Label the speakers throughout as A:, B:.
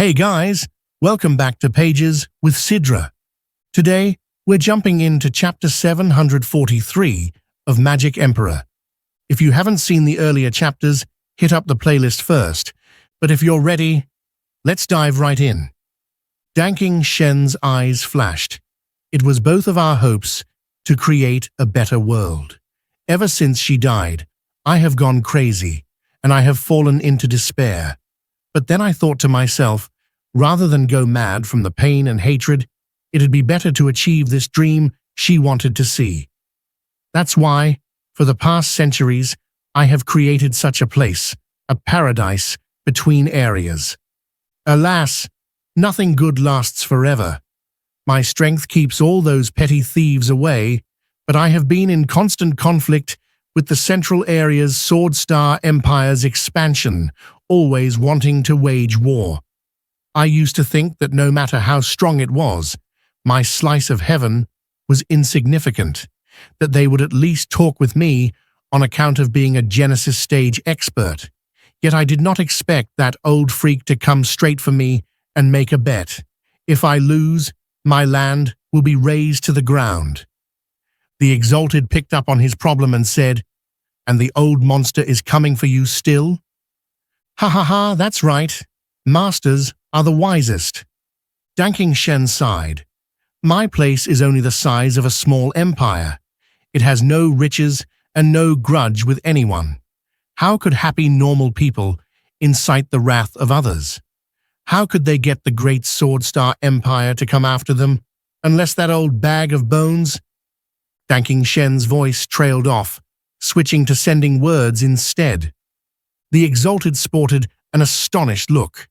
A: Hey guys, welcome back to Pages with Sidra. Today, we're jumping into chapter 743 of Magic Emperor. If you haven't seen the earlier chapters, hit up the playlist first. But if you're ready, let's dive right in. Danking Shen's eyes flashed. It was both of our hopes to create a better world. Ever since she died, I have gone crazy, and I have fallen into despair. But then I thought to myself, rather than go mad from the pain and hatred, it'd be better to achieve this dream she wanted to see. That's why, for the past centuries, I have created such a place, a paradise between areas. Alas, nothing good lasts forever. My strength keeps all those petty thieves away, but I have been in constant conflict with the Central Area's Sword Star Empire's expansion, always wanting to wage war. I used to think that no matter how strong it was, my slice of heaven was insignificant, that they would at least talk with me on account of being a Genesis stage expert. Yet I did not expect that old freak to come straight for me and make a bet. If I lose, my land will be razed to the ground. The Exalted picked up on his problem and said, "And the old monster is coming for you still?" "Ha ha ha, that's right. Masters are the wisest." Danking Shen sighed. "My place is only the size of a small empire. It has no riches and no grudge with anyone. How could happy normal people incite the wrath of others? How could they get the great Sword Star Empire to come after them, unless that old bag of bones?" Danking Shen's voice trailed off, switching to sending words instead. The Exalted sported an astonished look.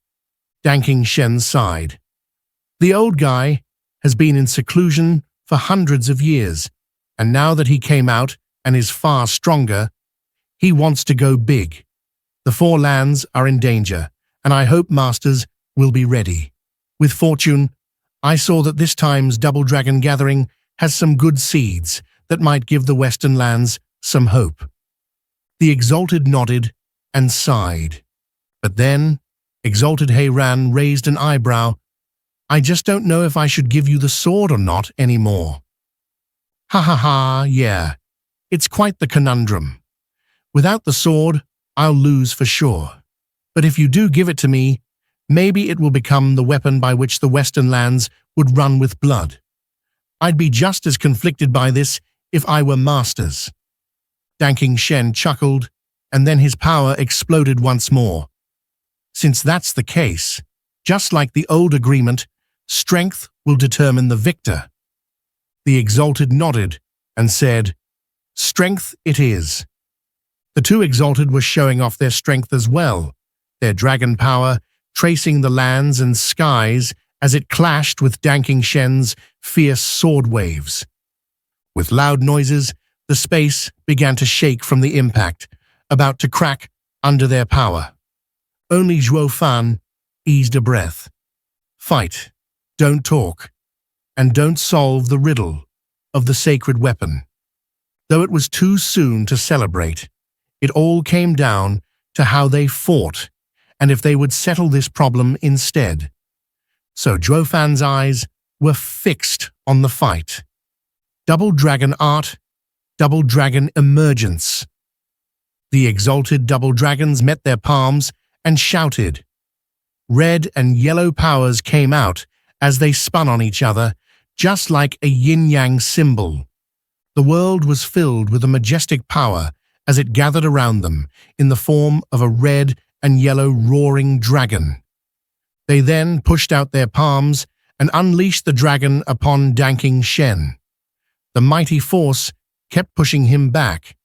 A: Danking Shen sighed. "The old guy has been in seclusion for hundreds of years, and now that he came out and is far stronger, he wants to go big. The Four Lands are in danger, and I hope Masters will be ready. With fortune, I saw that this time's Double Dragon gathering has some good seeds that might give the Western Lands some hope." The Exalted nodded and sighed. But then, Exalted Heiran raised an eyebrow. "I just don't know if I should give you the sword or not anymore." "Ha ha ha, yeah. It's quite the conundrum. Without the sword, I'll lose for sure. But if you do give it to me, maybe it will become the weapon by which the Western Lands would run with blood. I'd be just as conflicted by this if I were Masters." Danking Shen chuckled, and then his power exploded once more. "Since that's the case, just like the old agreement, strength will determine the victor." The Exalted nodded and said, "Strength it is." The two Exalted were showing off their strength as well, their dragon power tracing the lands and skies as it clashed with Danking Shen's fierce sword waves. With loud noises, the space began to shake from the impact, about to crack under their power. Only Zhuo Yifan eased a breath. "Fight, don't talk, and don't solve the riddle of the sacred weapon." Though it was too soon to celebrate, it all came down to how they fought and if they would settle this problem instead. So Zhuo Yifan's eyes were fixed on the fight. Double Dragon Art, Double Dragon Emergence. The Exalted Double Dragons met their palms and shouted. Red and yellow powers came out as they spun on each other, just like a yin-yang symbol. The world was filled with a majestic power as it gathered around them in the form of a red and yellow roaring dragon. They then pushed out their palms and unleashed the dragon upon Danking Shen. The mighty force kept pushing him back.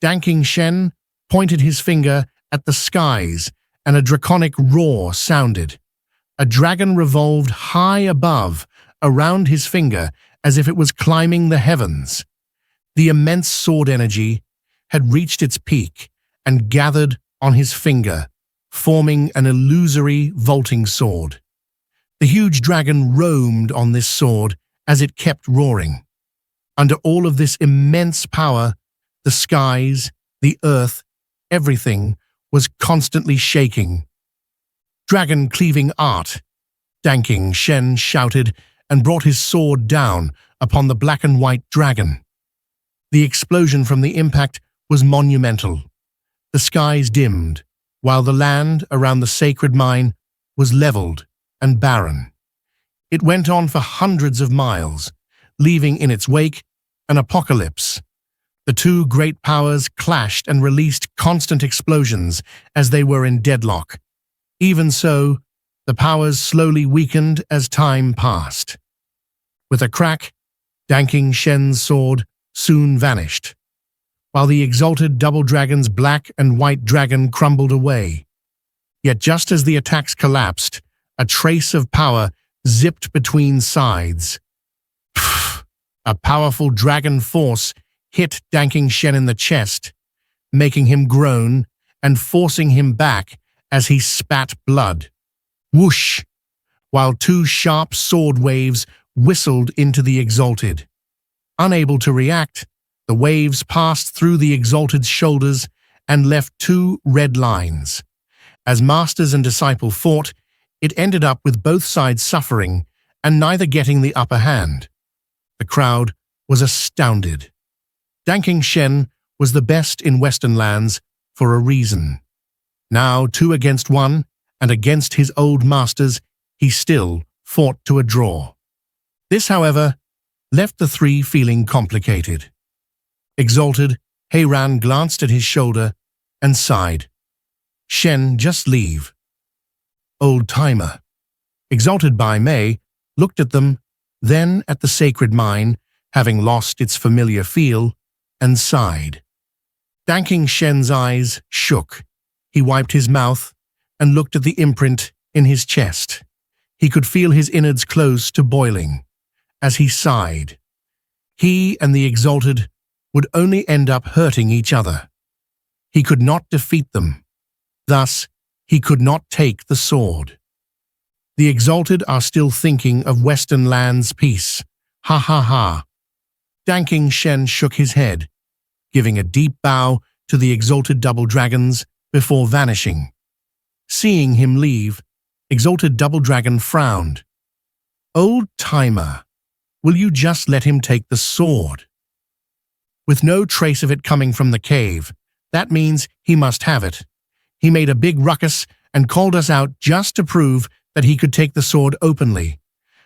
A: Danking Shen pointed his finger at the skies and a draconic roar sounded. A dragon revolved high above, around his finger, as if it was climbing the heavens. The immense sword energy had reached its peak and gathered on his finger, forming an illusory vaulting sword. The huge dragon roamed on this sword as it kept roaring. Under all of this immense power, the skies, the earth, everything was constantly shaking. dragon-cleaving art. Danking Shen shouted and brought his sword down upon the black and white dragon. The explosion from the impact was monumental. The skies dimmed, while the land around the sacred mine was leveled and barren. It went on for hundreds of miles, leaving in its wake an apocalypse. The two great powers clashed and released constant explosions as they were in deadlock. Even so, the powers slowly weakened as time passed. With a crack, Danking Shen's sword soon vanished, while the exalted double dragon's black and white dragon crumbled away. Yet just as the attacks collapsed, a trace of power zipped between sides. A powerful dragon force hit Danking Shen in the chest, making him groan and forcing him back as he spat blood. Whoosh! While two sharp sword waves whistled into the exalted. Unable to react, the waves passed through the exalted's shoulders and left two red lines. As masters and disciple fought, it ended up with both sides suffering and neither getting the upper hand. The crowd was astounded. Danking Shen was the best in Western lands for a reason. Now 2 against 1, and against his old masters, he still fought to a draw. This, however, left the three feeling complicated. Exalted, Heiran glanced at his shoulder and sighed. Shen, just leave. Old-timer. Exalted by Mei, looked at them, then at the sacred mine, having lost its familiar feel, and sighed. Danking Shen's eyes shook. He wiped his mouth and looked at the imprint in his chest. He could feel his innards close to boiling. As he sighed, he and the exalted would only end up hurting each other. He could not defeat them. Thus, he could not take the sword. The exalted are still thinking of Western lands' peace. Ha ha ha. Danking Shen shook his head, giving a deep bow to the exalted double dragons before vanishing. Seeing him leave, exalted double dragon frowned. Old-timer, will you just let him take the sword? With no trace of it coming from the cave, that means he must have it. He made a big ruckus and called us out just to prove that he could take the sword openly.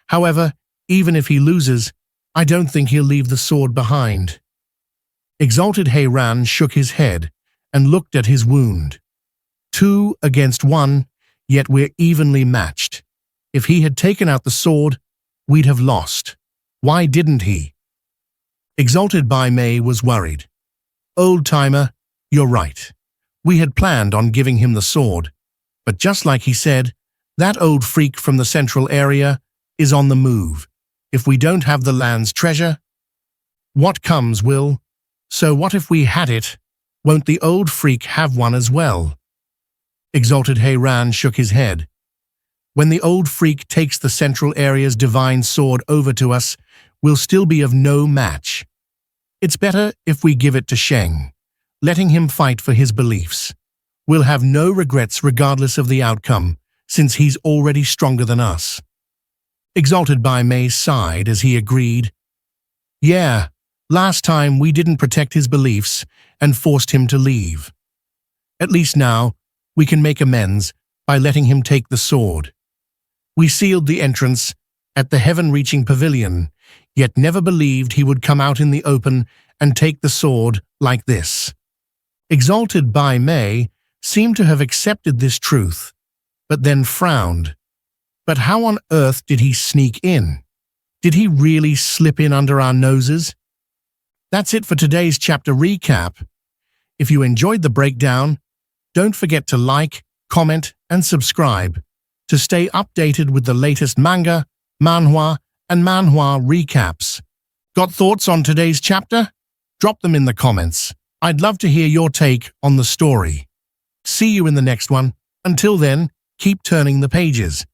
A: However, even if he loses, I don't think he'll leave the sword behind. Exalted Heiran shook his head and looked at his wound. 2 against 1, yet we're evenly matched. If he had taken out the sword, we'd have lost. Why didn't he? Exalted by Mei was worried. Old-timer, you're right. We had planned on giving him the sword, but just like he said, that old freak from the central area is on the move. If we don't have the land's treasure, what comes will. So what if we had it? Won't the old freak have one as well? Exalted Heiran shook his head. When the old freak takes the central area's divine sword over to us, we'll still be of no match. It's better if we give it to Sheng, letting him fight for his beliefs. We'll have no regrets regardless of the outcome, since he's already stronger than us. Exalted by Mei sighed as he agreed. Yeah, last time we didn't protect his beliefs and forced him to leave. At least now, we can make amends by letting him take the sword. We sealed the entrance at the heaven-reaching pavilion, yet never believed he would come out in the open and take the sword like this. Exalted by Mei seemed to have accepted this truth, but then frowned. But how on earth did he sneak in? Did he really slip in under our noses? That's it for today's chapter recap. If you enjoyed the breakdown, don't forget to like, comment, and subscribe to stay updated with the latest manga, manhwa, and manhwa recaps. Got thoughts on today's chapter? Drop them in the comments. I'd love to hear your take on the story. See you in the next one. Until then, keep turning the pages.